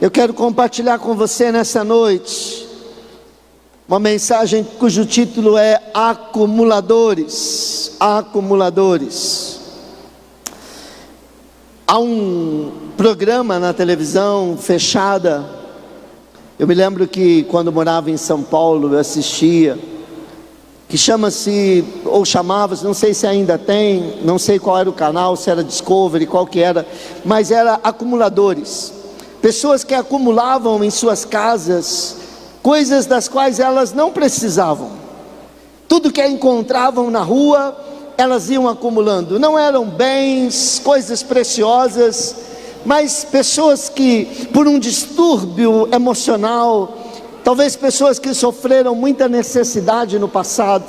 Eu quero compartilhar com você nessa noite uma mensagem cujo título é Acumuladores. Acumuladores. Há um programa na televisão fechada. Eu me lembro que quando morava em São Paulo eu assistia, que chama-se, ou chamava-se, não sei se ainda tem, não sei qual era o canal, se era Discovery, qual que era, mas era Acumuladores. Pessoas que acumulavam em suas casas coisas das quais elas não precisavam. Tudo que encontravam na rua, elas iam acumulando. Não eram bens, coisas preciosas, mas pessoas que, por um distúrbio emocional, talvez pessoas que sofreram muita necessidade no passado,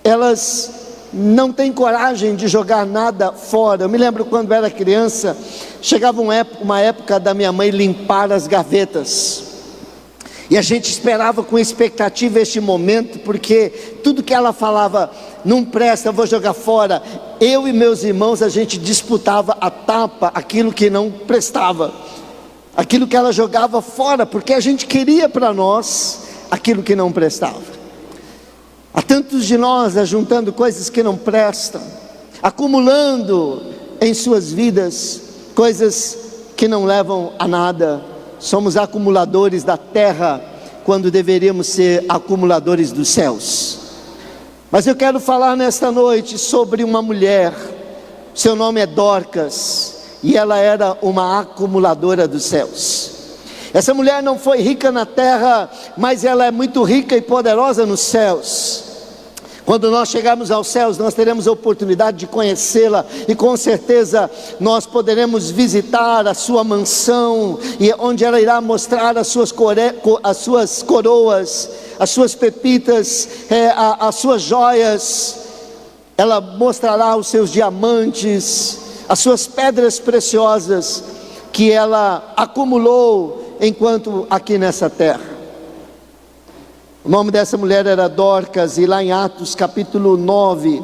elas não têm coragem de jogar nada fora. Eu me lembro quando era criança, chegava uma época da minha mãe limpar as gavetas, e a gente esperava com expectativa este momento, porque tudo que ela falava, não presta, eu vou jogar fora. Eu e meus irmãos, a gente disputava a tapa, aquilo que não prestava, aquilo que ela jogava fora, porque a gente queria para nós aquilo que não prestava. Há tantos de nós ajuntando coisas que não prestam, acumulando em suas vidas coisas que não levam a nada. Somos acumuladores da terra, quando deveríamos ser acumuladores dos céus. Mas eu quero falar nesta noite sobre uma mulher, seu nome é Dorcas, e ela era uma acumuladora dos céus. Essa mulher não foi rica na terra, mas ela é muito rica e poderosa nos céus. Quando nós chegarmos aos céus, nós teremos a oportunidade de conhecê-la, e com certeza nós poderemos visitar a sua mansão, e onde ela irá mostrar as suas coroas, as suas pepitas, as suas joias. Ela mostrará os seus diamantes, as suas pedras preciosas, que ela acumulou enquanto aqui nessa terra. O nome dessa mulher era Dorcas, e lá em Atos capítulo 9,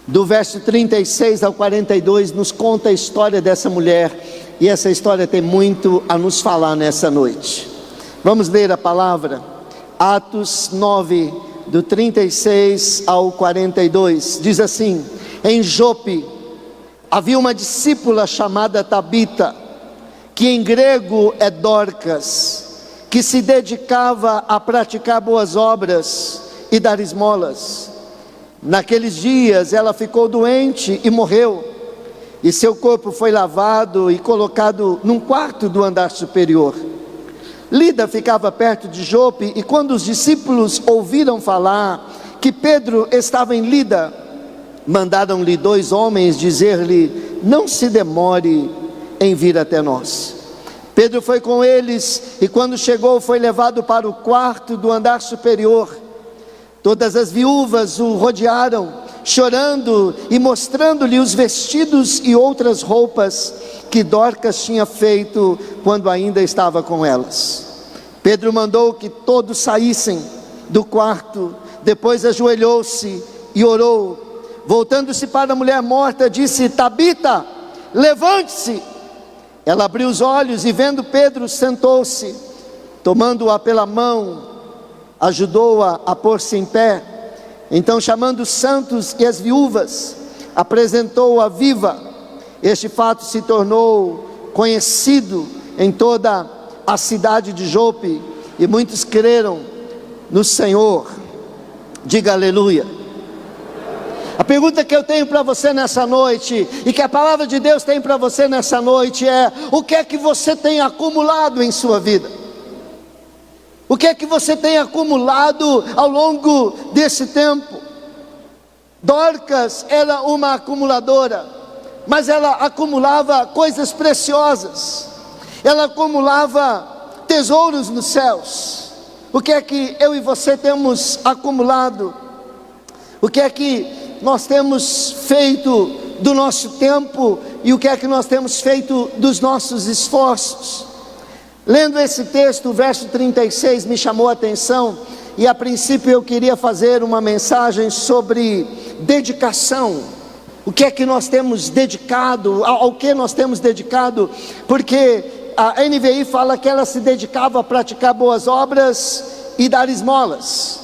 do verso 36 ao 42, nos conta a história dessa mulher, e essa história tem muito a nos falar nessa noite. Vamos ler a palavra, Atos 9, do 36 ao 42, diz assim: em Jope havia uma discípula chamada Tabita, que em grego é Dorcas, que se dedicava a praticar boas obras e dar esmolas. Naqueles dias ela ficou doente e morreu, e seu corpo foi lavado e colocado num quarto do andar superior. Lida ficava perto de Jope, e quando os discípulos ouviram falar que Pedro estava em Lida, mandaram-lhe 2 homens dizer-lhe: não se demore em vir até nós. Pedro foi com eles, e quando chegou foi levado para o quarto do andar superior. Todas as viúvas o rodearam, chorando e mostrando-lhe os vestidos e outras roupas que Dorcas tinha feito quando ainda estava com elas. Pedro mandou que todos saíssem do quarto, depois ajoelhou-se e orou. Voltando-se para a mulher morta, disse: Tabita, levante-se. Ela abriu os olhos e, vendo Pedro, sentou-se. Tomando-a pela mão, ajudou-a a pôr-se em pé. Então, chamando os santos e as viúvas, apresentou-a viva. Este fato se tornou conhecido em toda a cidade de Jope, e muitos creram no Senhor. Diga aleluia. A pergunta que eu tenho para você nessa noite, e que a palavra de Deus tem para você nessa noite, é: o que é que você tem acumulado em sua vida? O que é que você tem acumulado ao longo desse tempo? Dorcas era uma acumuladora, mas ela acumulava coisas preciosas, ela acumulava tesouros nos céus. O que é que eu e você temos acumulado? O que é que nós temos feito do nosso tempo, e o que é que nós temos feito dos nossos esforços? Lendo esse texto, o verso 36 me chamou a atenção, e a princípio eu queria fazer uma mensagem sobre dedicação. O que é que nós temos dedicado, ao que nós temos dedicado? Porque a NVI fala que ela se dedicava a praticar boas obras e dar esmolas.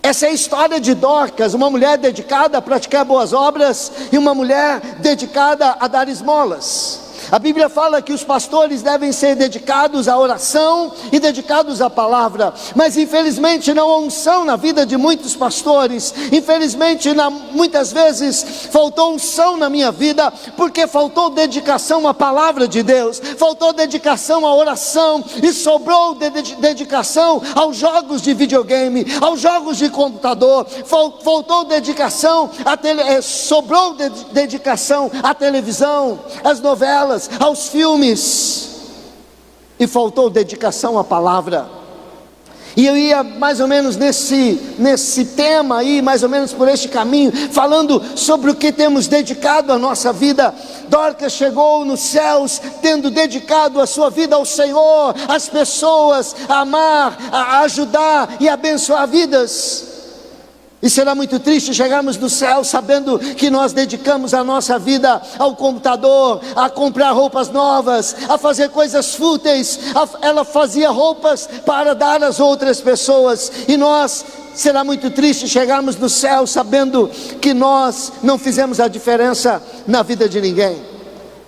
Essa é a história de Dorcas, uma mulher dedicada a praticar boas obras e uma mulher dedicada a dar esmolas. A Bíblia fala que os pastores devem ser dedicados à oração e dedicados à palavra, mas infelizmente não há unção na vida de muitos pastores. Infelizmente muitas vezes faltou unção na minha vida, porque faltou dedicação à palavra de Deus, faltou dedicação à oração, e sobrou dedicação aos jogos de videogame, aos jogos de computador, faltou dedicação sobrou dedicação à televisão, às novelas, aos filmes, e faltou dedicação à palavra. E eu ia mais ou menos nesse tema aí, mais ou menos por este caminho, falando sobre o que temos dedicado a nossa vida. Dorcas chegou nos céus tendo dedicado a sua vida ao Senhor, às pessoas, a amar, a ajudar e abençoar vidas. E será muito triste chegarmos no céu sabendo que nós dedicamos a nossa vida ao computador, a comprar roupas novas, a fazer coisas fúteis. Ela fazia roupas para dar às outras pessoas, e será muito triste chegarmos no céu sabendo que nós não fizemos a diferença na vida de ninguém,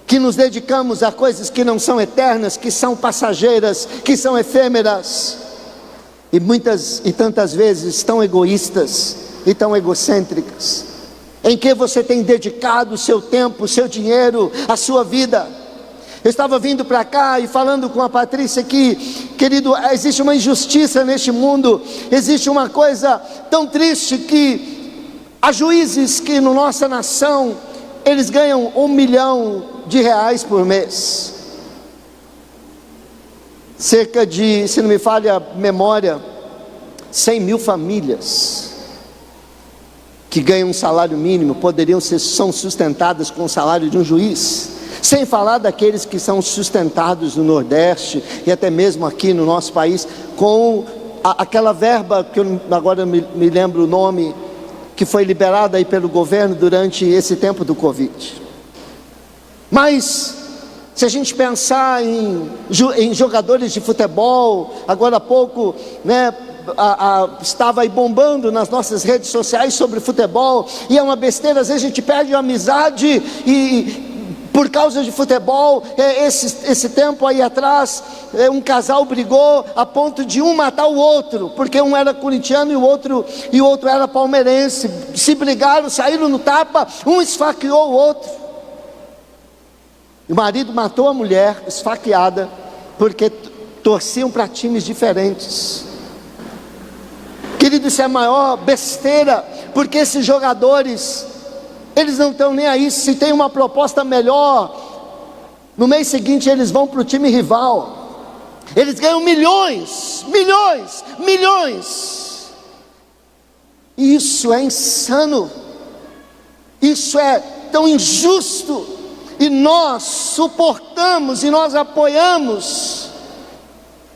que nos dedicamos a coisas que não são eternas, que são passageiras, que são efêmeras, e muitas e tantas vezes tão egoístas e tão egocêntricas. Em que você tem dedicado o seu tempo, o seu dinheiro, a sua vida? Eu estava vindo para cá e falando com a Patrícia que, querido, existe uma injustiça neste mundo, existe uma coisa tão triste que há juízes que na nossa nação, eles ganham R$1 milhão por mês. Cerca de, se não me falha a memória, 100 mil famílias que ganham um salário mínimo são sustentadas com o salário de um juiz, sem falar daqueles que são sustentados no Nordeste e até mesmo aqui no nosso país com aquela verba que eu agora me lembro o nome, que foi liberada aí pelo governo durante esse tempo do Covid. Mas se a gente pensar em jogadores de futebol, agora há pouco, estava aí bombando nas nossas redes sociais sobre futebol, e é uma besteira, às vezes a gente perde a amizade por causa de futebol. Esse tempo aí atrás, um casal brigou a ponto de um matar o outro, porque um era corintiano e o outro era palmeirense. Se brigaram, saíram no tapa, um esfaqueou o outro. O marido matou a mulher esfaqueada porque torciam para times diferentes. Querido, isso é a maior besteira, porque esses jogadores, eles não estão nem aí. Se tem uma proposta melhor, no mês seguinte eles vão para o time rival. Eles ganham milhões. E isso é insano, isso é tão injusto. E nós suportamos, e nós apoiamos,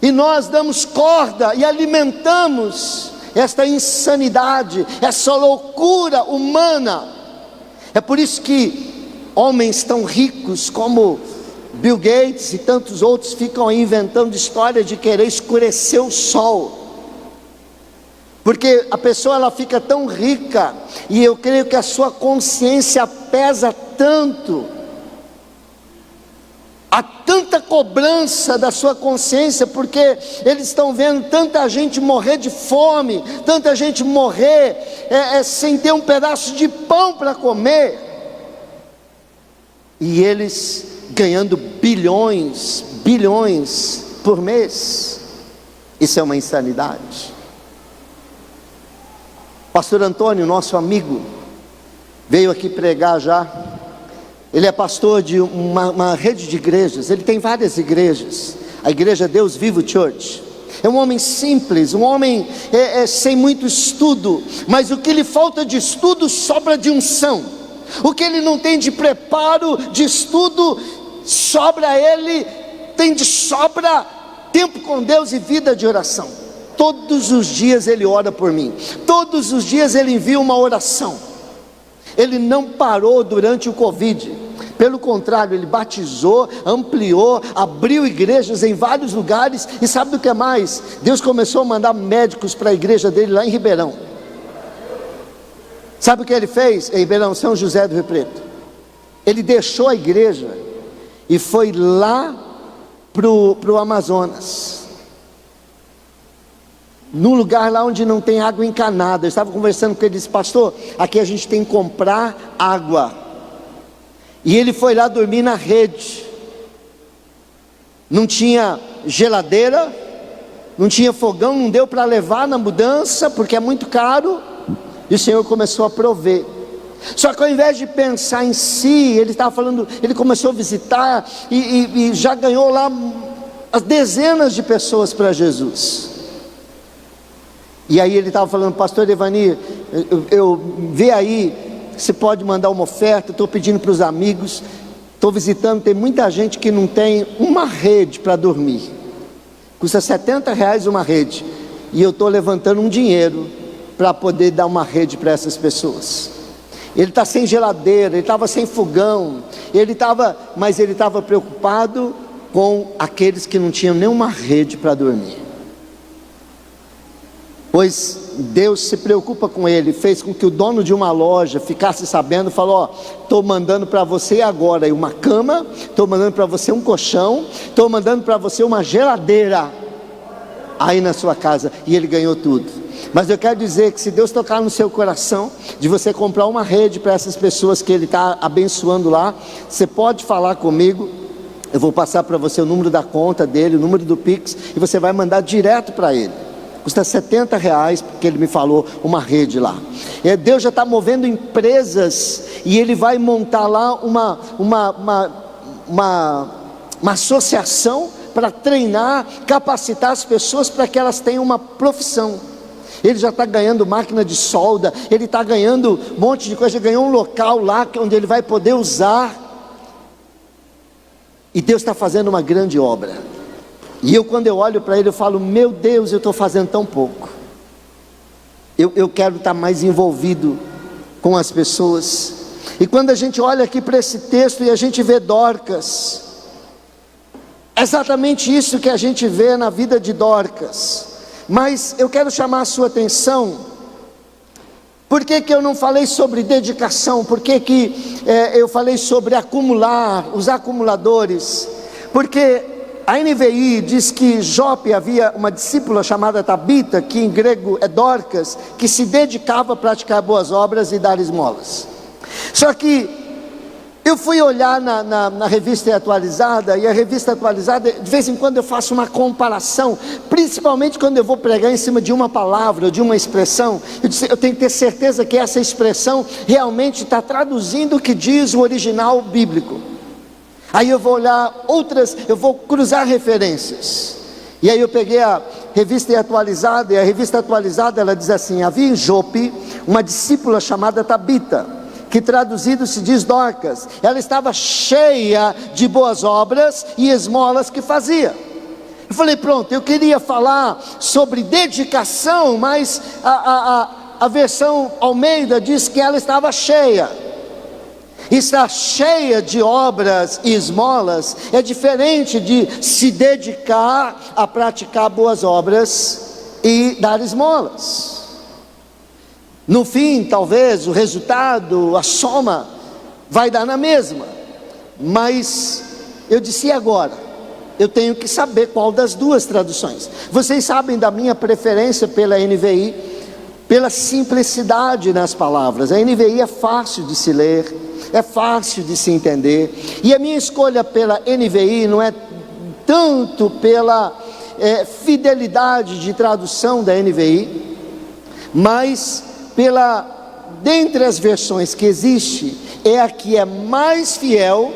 e nós damos corda e alimentamos esta insanidade, essa loucura humana. É por isso que homens tão ricos como Bill Gates e tantos outros ficam aí inventando história de querer escurecer o sol, porque a pessoa ela fica tão rica, e eu creio que a sua consciência pesa tanto, há tanta cobrança da sua consciência, porque eles estão vendo tanta gente morrer de fome, tanta gente morrer sem ter um pedaço de pão para comer, e eles ganhando bilhões por mês. Isso é uma insanidade. Pastor Antônio, nosso amigo, veio aqui pregar já. Ele é pastor de uma rede de igrejas, ele tem várias igrejas, a igreja Deus Vivo Church. É um homem simples, um homem sem muito estudo, mas o que lhe falta de estudo sobra de unção. O que ele não tem de preparo, de estudo, sobra a ele, tem de sobra tempo com Deus e vida de oração. Todos os dias ele ora por mim, todos os dias ele envia uma oração. Ele não parou durante o Covid. Pelo contrário, ele batizou, ampliou, abriu igrejas em vários lugares. E sabe do que mais? Deus começou a mandar médicos para a igreja dele lá em Ribeirão. Sabe o que ele fez em Ribeirão, São José do Rio Preto? Ele deixou a igreja e foi lá pro Amazonas, num lugar lá onde não tem água encanada. Eu estava conversando com ele, disse: pastor, aqui a gente tem que comprar água. E ele foi lá dormir na rede. Não tinha geladeira, não tinha fogão, não deu para levar na mudança, porque é muito caro. E o Senhor começou a prover. Só que ao invés de pensar em si, ele estava falando, ele começou a visitar e já ganhou lá as dezenas de pessoas para Jesus. E aí ele estava falando: pastor Evani, eu vê aí, você pode mandar uma oferta, estou pedindo para os amigos, estou visitando, tem muita gente que não tem uma rede para dormir, custa R$70 uma rede, e eu estou levantando um dinheiro para poder dar uma rede para essas pessoas. Ele está sem geladeira, ele estava sem fogão, mas ele estava preocupado com aqueles que não tinham nenhuma rede para dormir. Pois Deus se preocupa com ele, fez com que o dono de uma loja ficasse sabendo, falou: ó, estou mandando para você agora uma cama, estou mandando para você um colchão, estou mandando para você uma geladeira aí na sua casa. E ele ganhou tudo. Mas eu quero dizer que se Deus tocar no seu coração, de você comprar uma rede para essas pessoas que Ele está abençoando lá, você pode falar comigo, eu vou passar para você o número da conta dele, o número do Pix, e você vai mandar direto para ele. Custa R$70, porque ele me falou, uma rede lá. Deus já está movendo empresas, e Ele vai montar lá uma associação para treinar, capacitar as pessoas para que elas tenham uma profissão. Ele já está ganhando máquina de solda, ele está ganhando um monte de coisa, ele ganhou um local lá onde ele vai poder usar. E Deus está fazendo uma grande obra. E quando eu olho para ele, eu falo: meu Deus, eu estou fazendo tão pouco. Eu quero estar mais envolvido com as pessoas. E quando a gente olha aqui para esse texto e a gente vê Dorcas, é exatamente isso que a gente vê na vida de Dorcas. Mas eu quero chamar a sua atenção. Por que eu não falei sobre dedicação? Por que eu falei sobre acumular, os acumuladores? Porque a NVI diz que Jope havia uma discípula chamada Tabita, que em grego é Dorcas, que se dedicava a praticar boas obras e dar esmolas. Só que eu fui olhar na revista atualizada, e a revista atualizada, de vez em quando eu faço uma comparação, principalmente quando eu vou pregar em cima de uma palavra, ou de uma expressão. Eu tenho que ter certeza que essa expressão realmente está traduzindo o que diz o original bíblico. Aí eu vou olhar outras, eu vou cruzar referências. E aí eu peguei a revista atualizada, e a revista atualizada ela diz assim: havia em Jope uma discípula chamada Tabita, que traduzido se diz Dorcas. Ela estava cheia de boas obras e esmolas que fazia. Eu falei: pronto, eu queria falar sobre dedicação, mas a versão Almeida diz que ela estava cheia. Estar cheia de obras e esmolas é diferente de se dedicar a praticar boas obras e dar esmolas. No fim, talvez, o resultado, a soma, vai dar na mesma. Mas eu disse: e agora? Eu tenho que saber qual das duas traduções. Vocês sabem da minha preferência pela NVI, pela simplicidade nas palavras. A NVI é fácil de se ler, é fácil de se entender. E a minha escolha pela NVI não é tanto pela fidelidade de tradução da NVI, mas dentre as versões que existe, é a que é mais fiel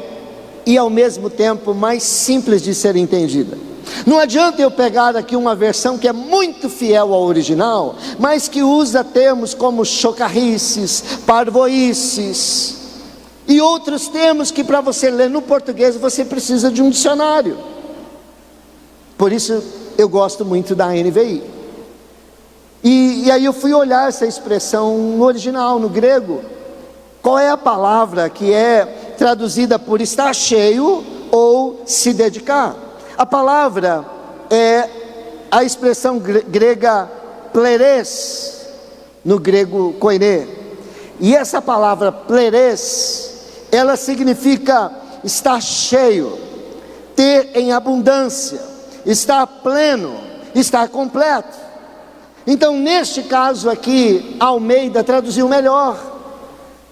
e ao mesmo tempo mais simples de ser entendida. Não adianta eu pegar aqui uma versão que é muito fiel ao original, mas que usa termos como chocarrices, parvoices e outros termos que para você ler no português você precisa de um dicionário. Por isso eu gosto muito da NVI. E aí eu fui olhar essa expressão no original, no grego. Qual é a palavra que é traduzida por estar cheio ou se dedicar. A palavra é a expressão grega pleres, no grego koine. E essa palavra pleres, ela significa estar cheio, ter em abundância, estar pleno, estar completo. Então, neste caso aqui, Almeida traduziu melhor.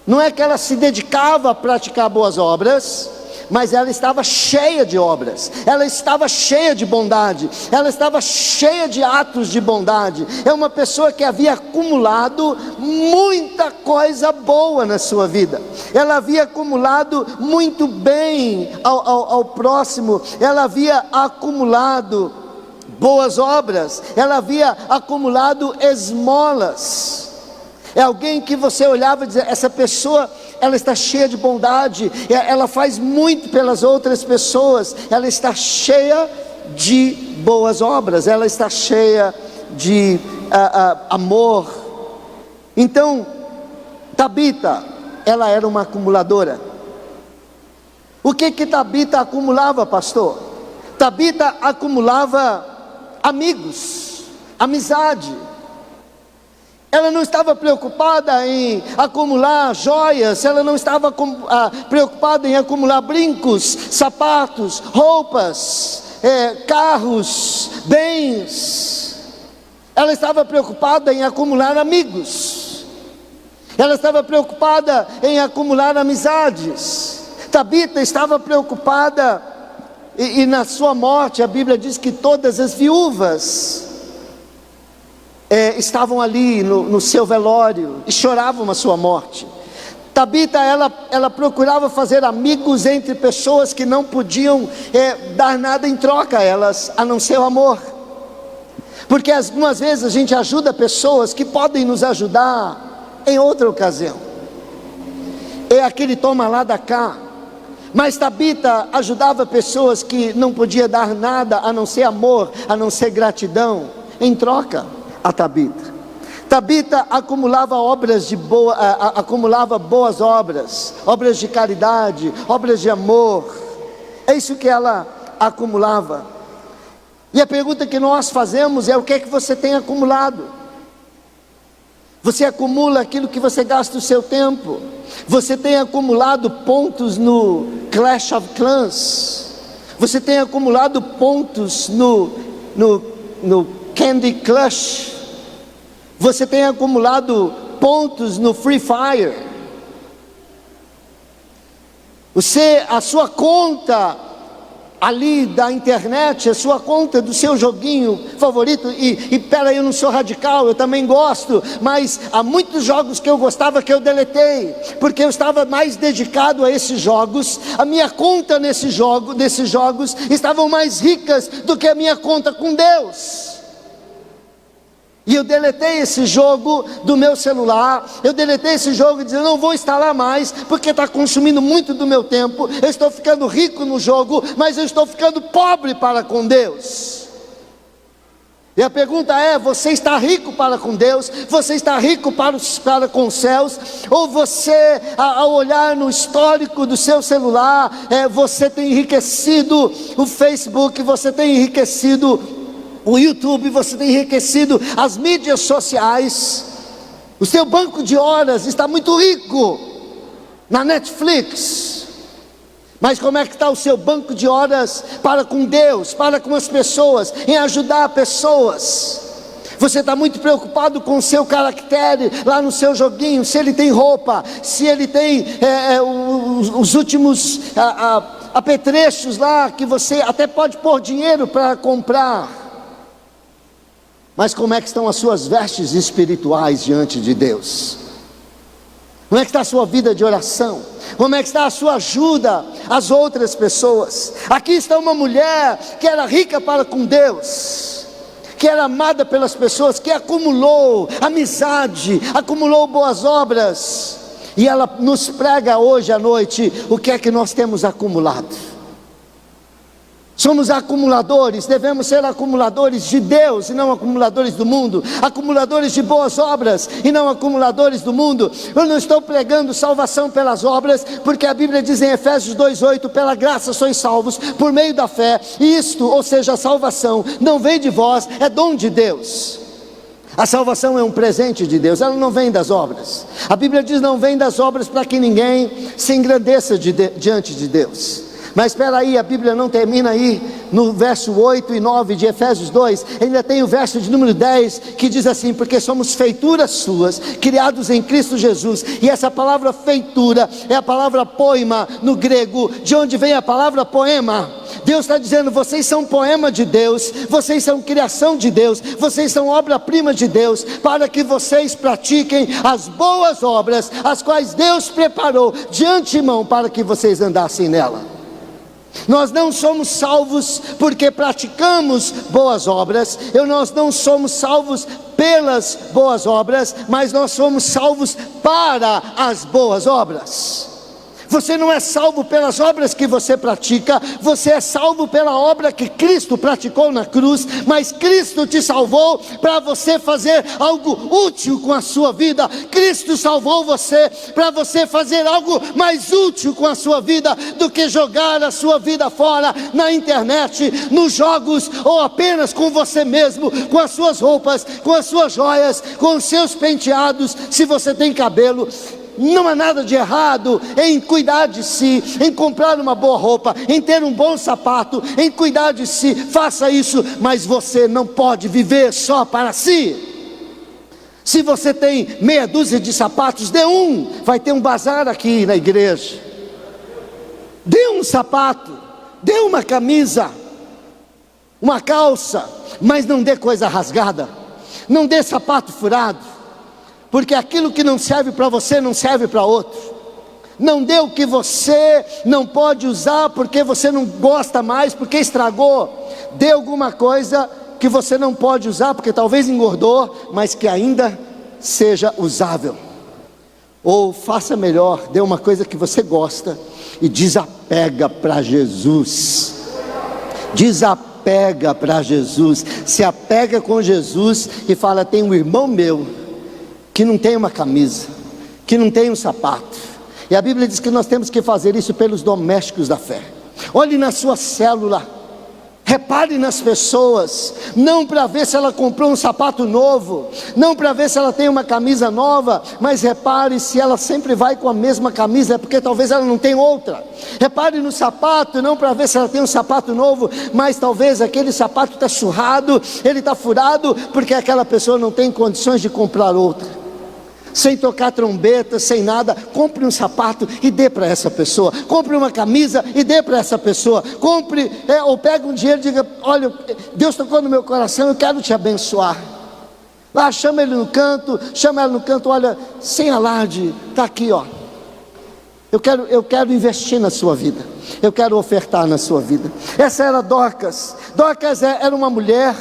Não é que ela se dedicava a praticar boas obras, mas ela estava cheia de obras, ela estava cheia de bondade, ela estava cheia de atos de bondade. É uma pessoa que havia acumulado muita coisa boa na sua vida, ela havia acumulado muito bem ao próximo, ela havia acumulado boas obras, ela havia acumulado esmolas. É alguém que você olhava e dizia: essa pessoa, ela está cheia de bondade, ela faz muito pelas outras pessoas, ela está cheia de boas obras, ela está cheia de amor. Então, Tabita, ela era uma acumuladora. O que Tabita acumulava, pastor? Tabita acumulava amigos, amizade. Ela não estava preocupada em acumular joias, ela não estava preocupada em acumular brincos, sapatos, roupas, carros, bens. Ela estava preocupada em acumular amigos, ela estava preocupada em acumular amizades. Tabita estava preocupada, e na sua morte a Bíblia diz que todas as viúvas estavam ali no seu velório e choravam a sua morte. Tabita, ela procurava fazer amigos entre pessoas que não podiam dar nada em troca a elas, a não ser o amor. Porque algumas vezes a gente ajuda pessoas que podem nos ajudar em outra ocasião. É aquele toma lá da cá. Mas Tabita ajudava pessoas que não podia dar nada a não ser amor, a não ser gratidão em troca. A Tabita acumulava acumulava boas obras, obras de caridade, obras de amor. É isso que ela acumulava. E a pergunta que nós fazemos é: o que é que você tem acumulado? Você acumula aquilo que você gasta o seu tempo? Você tem acumulado pontos no Clash of Clans? Você tem acumulado pontos no Candy Crush? Você tem acumulado pontos no Free Fire? A sua conta ali da internet, a sua conta do seu joguinho favorito, e peraí, eu não sou radical, eu também gosto, mas há muitos jogos que eu gostava que eu deletei, porque eu estava mais dedicado a esses jogos. A minha conta desses jogos estavam mais ricas do que a minha conta com Deus. E eu deletei esse jogo do meu celular, eu deletei esse jogo e disse: eu não vou instalar mais, porque está consumindo muito do meu tempo. Eu estou ficando rico no jogo, mas eu estou ficando pobre para com Deus. E a pergunta é: você está rico para com Deus? Você está rico para com os céus? Ou você, ao olhar no histórico do seu celular, você tem enriquecido o Facebook, você tem enriquecido o YouTube, você tem enriquecido as mídias sociais? O seu banco de horas está muito rico na Netflix, mas como é que está o seu banco de horas para com Deus, para com as pessoas, em ajudar pessoas? Você está muito preocupado com o seu caractere lá no seu joguinho, se ele tem roupa, se ele tem os últimos apetrechos lá, que você até pode pôr dinheiro para comprar. Mas como é que estão as suas vestes espirituais diante de Deus? Como é que está a sua vida de oração? Como é que está a sua ajuda às outras pessoas? Aqui está uma mulher que era rica para com Deus, que era amada pelas pessoas, que acumulou amizade, acumulou boas obras. E ela nos prega hoje à noite: o que é que nós temos acumulado? Somos acumuladores, devemos ser acumuladores de Deus e não acumuladores do mundo, acumuladores de boas obras e não acumuladores do mundo. Eu não estou pregando salvação pelas obras, porque a Bíblia diz em Efésios 2:8, pela graça sois salvos por meio da fé, e isto, ou seja, a salvação, não vem de vós, é dom de Deus. A salvação é um presente de Deus, ela não vem das obras. A Bíblia diz: não vem das obras para que ninguém se engrandeça diante de Deus. Mas espera aí, a Bíblia não termina aí, no verso 8 e 9 de Efésios 2, ainda tem o verso de número 10, que diz assim: porque somos feituras suas, criados em Cristo Jesus. E essa palavra feitura é a palavra poema no grego, de onde vem a palavra poema. Deus está dizendo: vocês são poema de Deus, vocês são criação de Deus, vocês são obra-prima de Deus, para que vocês pratiquem as boas obras, as quais Deus preparou de antemão para que vocês andassem nela. Nós não somos salvos porque praticamos boas obras, nós não somos salvos pelas boas obras, mas nós somos salvos para as boas obras. Você não é salvo pelas obras que você pratica, você é salvo pela obra que Cristo praticou na cruz. Mas Cristo te salvou para você fazer algo útil com a sua vida. Cristo salvou você para você fazer algo mais útil com a sua vida do que jogar a sua vida fora na internet, nos jogos, ou apenas com você mesmo, com as suas roupas, com as suas joias, com os seus penteados, se você tem cabelo. Não há nada de errado em cuidar de si, em comprar uma boa roupa, em ter um bom sapato, em cuidar de si. Faça isso, mas você não pode viver só para si. Se você tem meia dúzia de sapatos, dê um. Vai ter um bazar aqui na igreja. Dê um sapato, dê uma camisa, uma calça, mas não dê coisa rasgada, não dê sapato furado. Porque aquilo que não serve para você, não serve para outro. Não dê o que você não pode usar, porque você não gosta mais, porque estragou. Dê alguma coisa que você não pode usar, porque talvez engordou, mas que ainda seja usável. Ou faça melhor, dê uma coisa que você gosta e desapega para Jesus. Desapega para Jesus. Se apega com Jesus e fala: tem um irmão meu que não tem uma camisa, que não tem um sapato. E a Bíblia diz que nós temos que fazer isso pelos domésticos da fé. Olhe na sua célula, repare nas pessoas, não para ver se ela comprou um sapato novo, não para ver se ela tem uma camisa nova, mas repare se ela sempre vai com a mesma camisa, porque talvez ela não tenha outra. Repare no sapato, não para ver se ela tem um sapato novo, mas talvez aquele sapato está surrado, ele está furado, porque aquela pessoa não tem condições de comprar outra. Sem tocar trombeta, sem nada, compre um sapato e dê para essa pessoa. Compre uma camisa e dê para essa pessoa. Compre, ou pega um dinheiro e diga: olha, Deus tocou no meu coração, eu quero te abençoar. Lá, chama ela no canto, olha, sem alarde, está aqui, ó. Eu quero investir na sua vida, eu quero ofertar na sua vida. Essa era Dorcas. Dorcas era uma mulher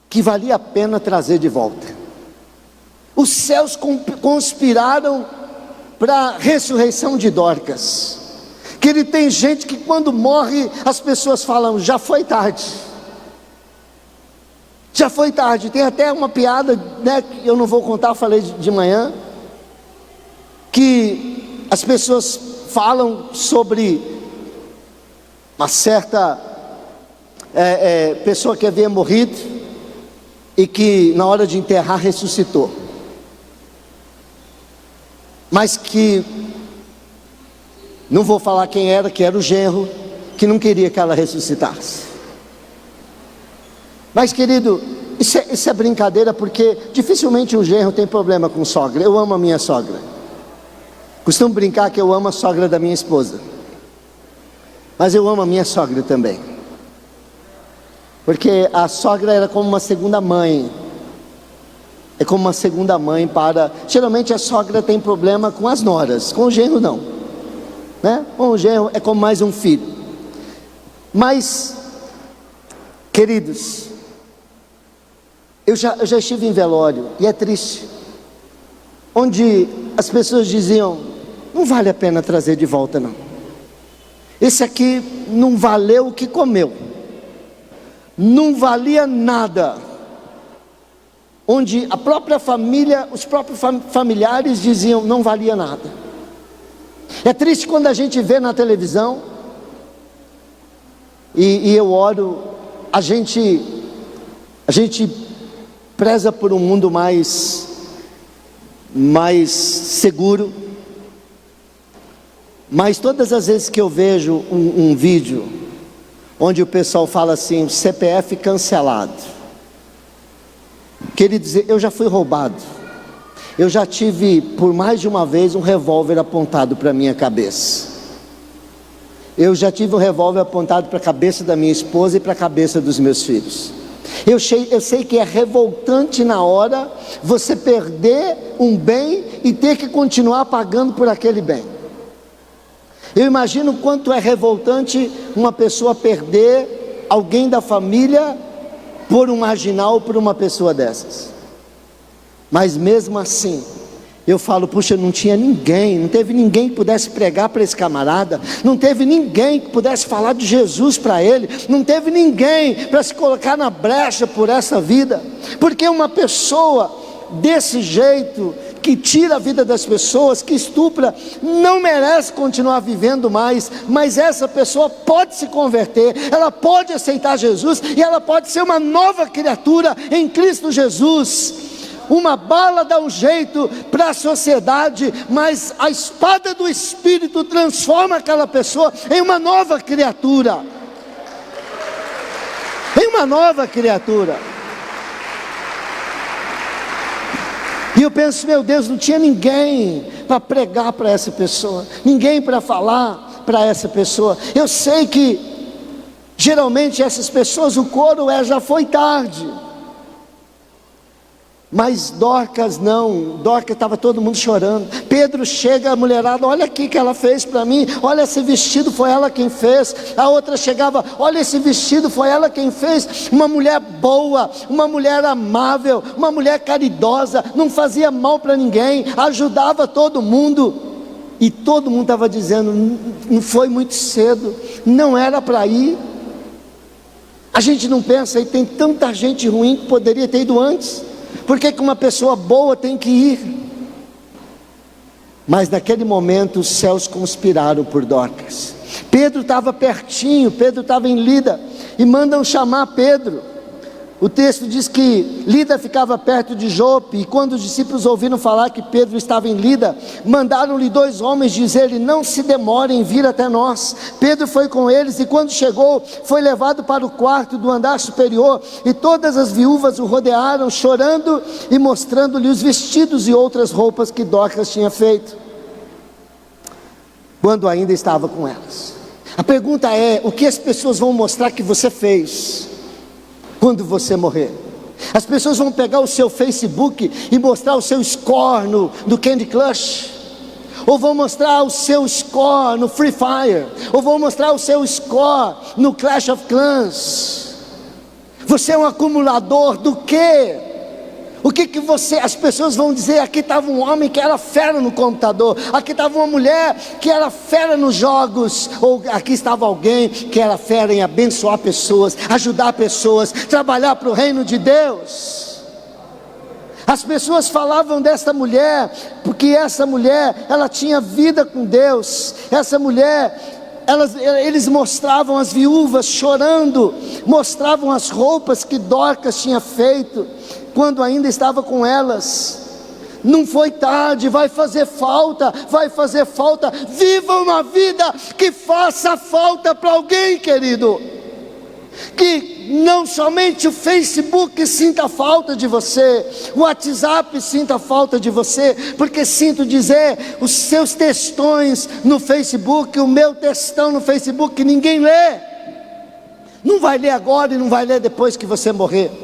que valia a pena trazer de volta. Os céus conspiraram para a ressurreição de Dorcas. Que ele tem gente que quando morre, as pessoas falam: já foi tarde. Já foi tarde. Tem até uma piada, né, que eu não vou contar, falei de manhã, que as pessoas falam sobre uma certa pessoa que havia morrido e que na hora de enterrar ressuscitou. Mas que, não vou falar quem era, que era o genro, que não queria que ela ressuscitasse. Mas querido, isso é brincadeira, porque dificilmente um genro tem problema com sogra. Eu amo a minha sogra. Costumo brincar que eu amo a sogra da minha esposa, mas eu amo a minha sogra também, porque a sogra era como uma segunda mãe. É como uma segunda mãe para... Geralmente a sogra tem problema com as noras, com o genro não, né? Com o genro é como mais um filho. Mas, queridos, eu já estive em velório, e é triste, onde as pessoas diziam: não vale a pena trazer de volta não. Esse aqui não valeu o que comeu, não valia nada. Onde a própria família, os próprios familiares diziam não valia nada. É triste quando a gente vê na televisão, e eu oro, a gente preza por um mundo mais seguro, mas todas as vezes que eu vejo um vídeo onde o pessoal fala assim, CPF cancelado, queridos, eu já fui roubado, eu já tive por mais de uma vez um revólver apontado para a minha cabeça, eu já tive um revólver apontado para a cabeça da minha esposa e para a cabeça dos meus filhos. Eu sei que é revoltante na hora você perder um bem e ter que continuar pagando por aquele bem. Eu imagino o quanto é revoltante uma pessoa perder alguém da família por um marginal, por uma pessoa dessas. Mas mesmo assim, eu falo, puxa, não tinha ninguém, não teve ninguém que pudesse pregar para esse camarada, não teve ninguém que pudesse falar de Jesus para ele, não teve ninguém para se colocar na brecha por essa vida, porque uma pessoa desse jeito, que tira a vida das pessoas, que estupra, não merece continuar vivendo mais, mas essa pessoa pode se converter, ela pode aceitar Jesus, e ela pode ser uma nova criatura em Cristo Jesus. Uma bala dá um jeito para a sociedade, mas a espada do Espírito transforma aquela pessoa em uma nova criatura. Em uma nova criatura. E eu penso, meu Deus, não tinha ninguém para pregar para essa pessoa, ninguém para falar para essa pessoa. Eu sei que geralmente essas pessoas, o coro já foi tarde. Mas Dorcas não, Dorcas estava todo mundo chorando. Pedro chega, a mulherada, olha aqui que ela fez para mim, olha esse vestido, foi ela quem fez. A outra chegava, olha esse vestido, foi ela quem fez. Uma mulher boa, uma mulher amável, uma mulher caridosa, não fazia mal para ninguém, ajudava todo mundo. E todo mundo estava dizendo, não foi muito cedo, não era para ir. A gente não pensa, e tem tanta gente ruim que poderia ter ido antes. Por que uma pessoa boa tem que ir? Mas naquele momento os céus conspiraram por Dorcas. Pedro estava pertinho, Pedro estava em Lida, e mandam chamar Pedro. O texto diz que Lida ficava perto de Jope, e quando os discípulos ouviram falar que Pedro estava em Lida, mandaram-lhe 2 homens dizer-lhe, não se demorem em vir até nós. Pedro foi com eles, e quando chegou, foi levado para o quarto do andar superior, e todas as viúvas o rodearam, chorando e mostrando-lhe os vestidos e outras roupas que Dorcas tinha feito, quando ainda estava com elas. A pergunta é, o que as pessoas vão mostrar que você fez quando você morrer? As pessoas vão pegar o seu Facebook e mostrar o seu score do Candy Crush, ou vão mostrar o seu score no Free Fire, ou vão mostrar o seu score no Clash of Clans. Você é um acumulador do quê? O que as pessoas vão dizer? Aqui estava um homem que era fera no computador, aqui estava uma mulher que era fera nos jogos, ou aqui estava alguém que era fera em abençoar pessoas, ajudar pessoas, trabalhar para o reino de Deus. As pessoas falavam dessa mulher, porque essa mulher, ela tinha vida com Deus. Essa mulher, eles mostravam as viúvas chorando, mostravam as roupas que Dorcas tinha feito, quando ainda estava com elas. Não foi tarde, vai fazer falta, viva uma vida que faça falta para alguém, querido, que não somente o Facebook sinta falta de você, o WhatsApp sinta falta de você, porque sinto dizer, os seus textões no Facebook, o meu textão no Facebook, que ninguém lê, não vai ler agora e não vai ler depois que você morrer.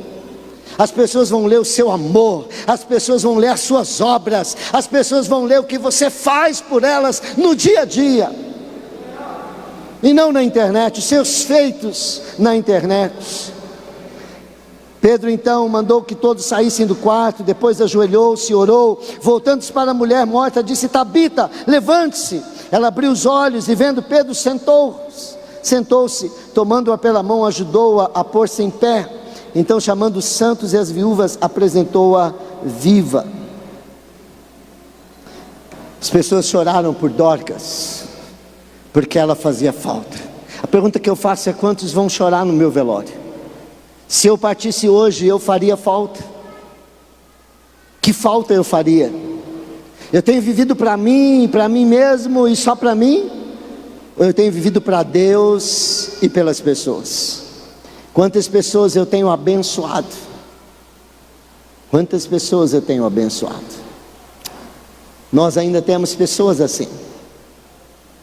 As pessoas vão ler o seu amor, as pessoas vão ler as suas obras, as pessoas vão ler o que você faz por elas no dia a dia, e não na internet, os seus feitos na internet. Pedro então mandou que todos saíssem do quarto, depois ajoelhou-se, orou, voltando-se para a mulher morta, disse, Tabita, levante-se. Ela abriu os olhos e vendo Pedro sentou-se, tomando-a pela mão, ajudou-a a pôr-se em pé. Então, chamando os santos e as viúvas, apresentou-a viva. As pessoas choraram por Dorcas, porque ela fazia falta. A pergunta que eu faço é: quantos vão chorar no meu velório? Se eu partisse hoje, eu faria falta? Que falta eu faria? Eu tenho vivido para mim mesmo e só para mim? Ou eu tenho vivido para Deus e pelas pessoas? Quantas pessoas eu tenho abençoado? Quantas pessoas eu tenho abençoado? Nós ainda temos pessoas assim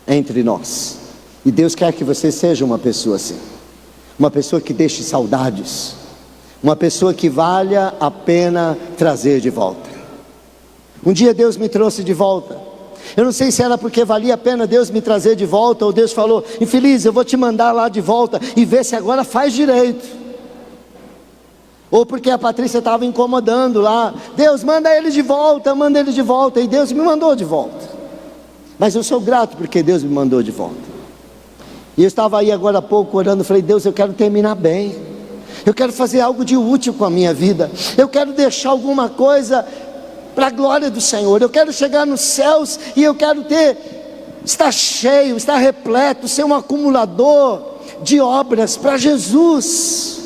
entre nós, e Deus quer que você seja uma pessoa assim, uma pessoa que deixe saudades, uma pessoa que valha a pena trazer de volta. Um dia Deus me trouxe de volta. Eu não sei se era porque valia a pena Deus me trazer de volta, ou Deus falou: infeliz, eu vou te mandar lá de volta e ver se agora faz direito. Ou porque a Patrícia estava incomodando lá: Deus, manda ele de volta, e Deus me mandou de volta. Mas eu sou grato porque Deus me mandou de volta. E eu estava aí agora há pouco orando, falei: Deus, eu quero terminar bem, eu quero fazer algo de útil com a minha vida, eu quero deixar alguma coisa para a glória do Senhor. Eu quero chegar nos céus e eu quero estar cheio, estar repleto, ser um acumulador de obras para Jesus.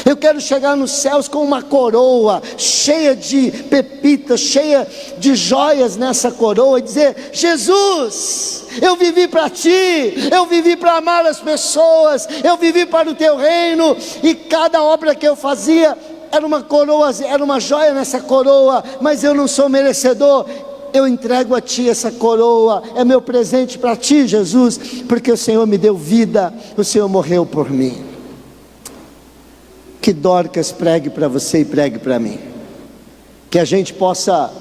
Eu quero chegar nos céus com uma coroa cheia de pepitas, cheia de joias nessa coroa, e dizer: Jesus, eu vivi para Ti, eu vivi para amar as pessoas, eu vivi para o Teu reino, e cada obra que eu fazia era uma coroa, era uma joia nessa coroa, mas eu não sou merecedor. Eu entrego a Ti essa coroa, é meu presente para Ti, Jesus, porque o Senhor me deu vida, o Senhor morreu por mim. Que Dorcas pregue para você e pregue para mim, que a gente possa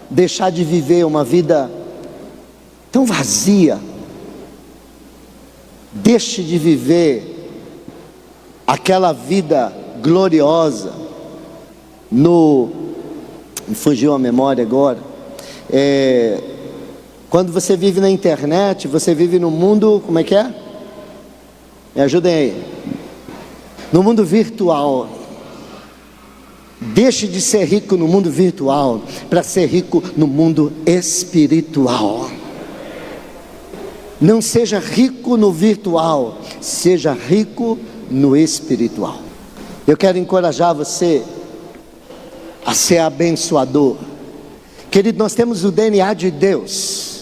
deixar de viver uma vida tão vazia. Deixe de viver aquela vida gloriosa me fugiu a memória agora, quando você vive na internet, você vive no mundo, como é que é? Me ajudem aí. No mundo virtual. Deixe de ser rico no mundo virtual para ser rico no mundo espiritual. Não seja rico no virtual, seja rico no espiritual. Eu quero encorajar você a ser abençoador. Querido, nós temos o DNA de Deus.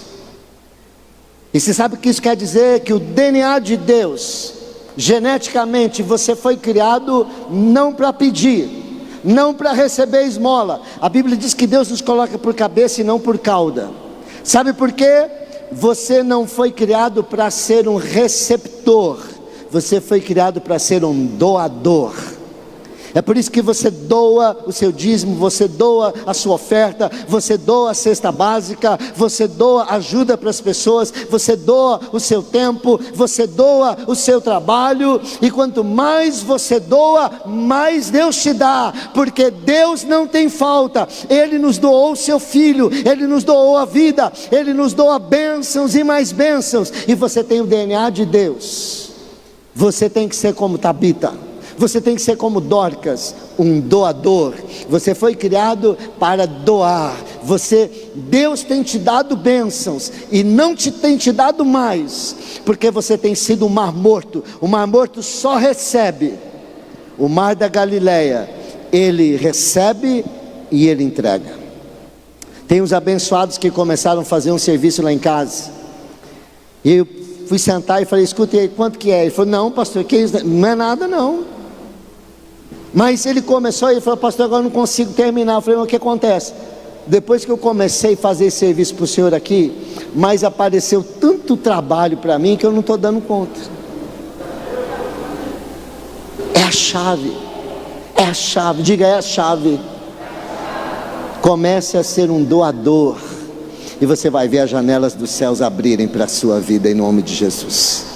E você sabe o que isso quer dizer? Que o DNA de Deus, geneticamente, você foi criado não para pedir, não para receber esmola. A Bíblia diz que Deus nos coloca por cabeça e não por cauda. Sabe por quê? Você não foi criado para ser um receptor, você foi criado para ser um doador. É por isso que você doa o seu dízimo, você doa a sua oferta, você doa a cesta básica, você doa ajuda para as pessoas, você doa o seu tempo, você doa o seu trabalho. E quanto mais você doa, mais Deus te dá, porque Deus não tem falta. Ele nos doou o seu Filho, Ele nos doou a vida, Ele nos doa bênçãos e mais bênçãos. E você tem o DNA de Deus. Você tem que ser como Tabita, você tem que ser como Dorcas, um doador. Você foi criado para doar. Deus tem te dado bênçãos e não tem te dado mais, porque você tem sido um mar morto. O mar morto só recebe. O mar da Galileia, ele recebe e ele entrega. Tem uns abençoados que começaram a fazer um serviço lá em casa, e eu fui sentar e falei: escuta aí, quanto que é? Ele falou: não, pastor, que isso? Não é nada não. Mas ele começou e falou: pastor, agora eu não consigo terminar. Eu falei: mas o que acontece? Depois que eu comecei a fazer esse serviço para o senhor aqui, mas apareceu tanto trabalho para mim que eu não estou dando conta. É a chave, diga: é a chave. Comece a ser um doador, e você vai ver as janelas dos céus abrirem para a sua vida, em nome de Jesus.